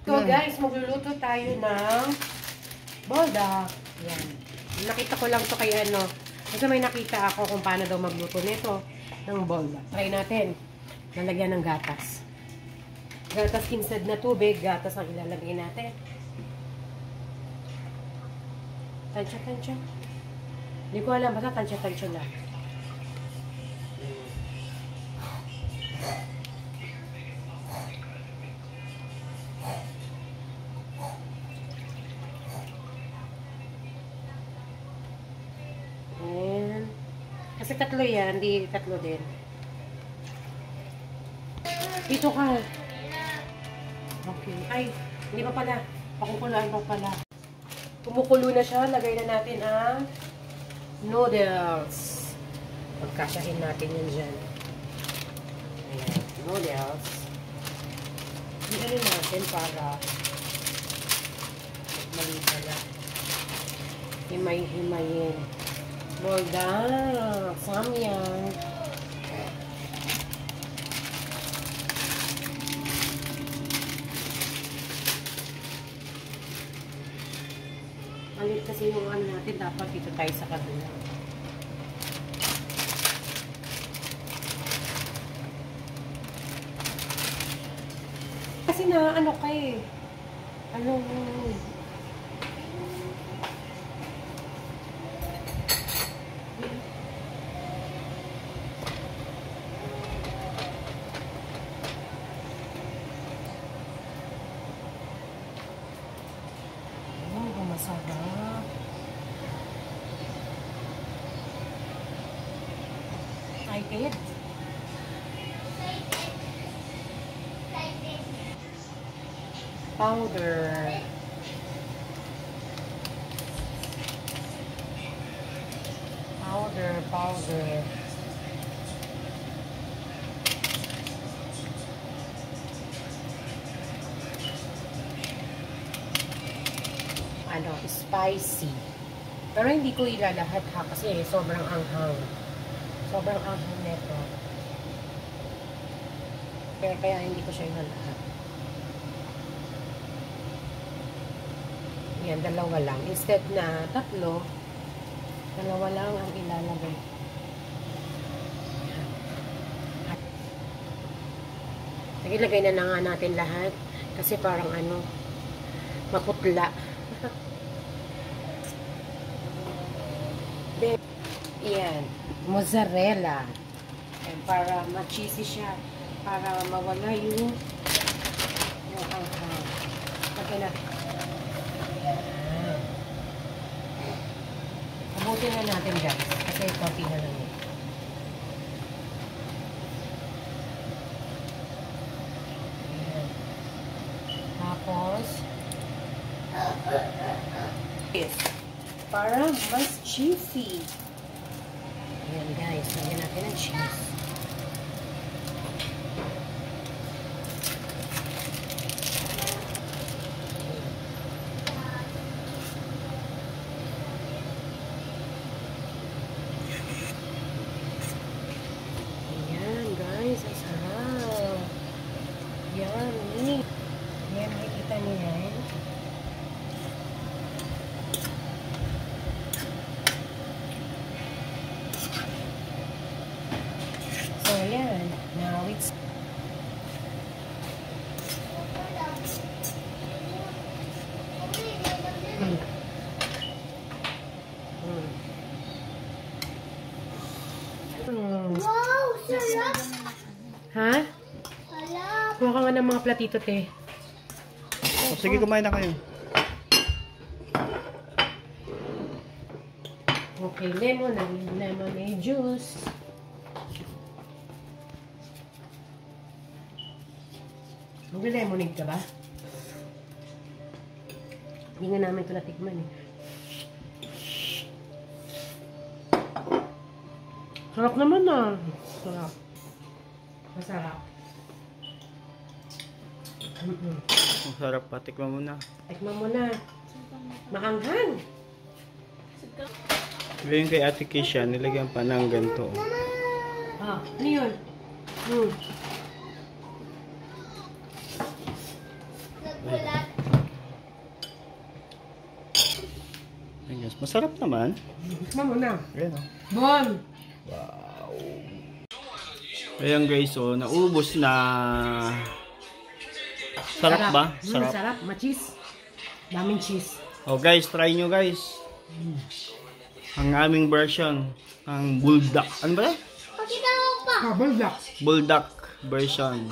So guys, magluluto tayo ng bolda. Yan. Nakita ko lang to kay ano. Kasi may nakita ako kung paano daw magluto nito ng bolda. Try natin. Lalagyan ng gatas. Gatas instead na tubig. Gatas ang ilalagay natin. Tansya. Hindi ko alam. Basta tansya lang. Kasi tatlo yan, hindi tatlo din. Dito ka. Okay. Ay, hindi pa pala. Pakukuluan pa pala. Kumukulo na siya. Lagay na natin ang noodles. Pagkasahin natin yun dyan. Ayan, noodles. Ano natin para mali pala. Himay-himayin. Bolda. Samyang. Malit kasi yung ano natin. Dapat dito tayo sa kabila. Kasi na ano kay ano masarap. Ay, kaya powder. Powder. Ano, spicy. Pero hindi ko ilalahat ha kasi sobrang anghang. Sobrang anghang nito. Kaya hindi ko siya ilalahat. Yan, dalawa lang. Instead na tatlo, dalawa lang ang ilalagay. Nagilagay na nga natin lahat kasi parang ano, maputla. Then, yan, mozzarella. And para ma-cheesy siya, para mawala yung anghang. Lagyan na. Abutin na natin guys, kasi coffee na lang yun. Ayan. Tapos, yes. Para mas cheesy. Ayan guys, lagyan natin ang cheese. Ayan guys, ang sarap. Yummy. Ayan, nakikita niyo yan. So, ayan. Now, it's Wow, sarap! Ha? Sarap! Kuha ka nga ng mga platito, te. Oh, sige, kumain na kayo. Okay, lemonade juice. Mag-lemonade ka ba? Hindi nga namin ito natikman eh. Sarap naman ah. Sarap. Masarap. Masarap pa. Tikman mo na. Tikman mo na. Maanghang. Yung kay Ate Keisha, nilagyan pa ng ganito. Ah, ano yun? Nagkulat Yes, masarap naman. Tikman mo na. Ayan o. Bon! Ayan guys, so naubos na. Sarap ba? Sarap. Sarap. Ma-cheese. Daming cheese. Oh guys, try nyo guys. Ang aming version. Ang bulldog. Ano ba yan? Pakita mo pa. Bulldog. Bulldog version.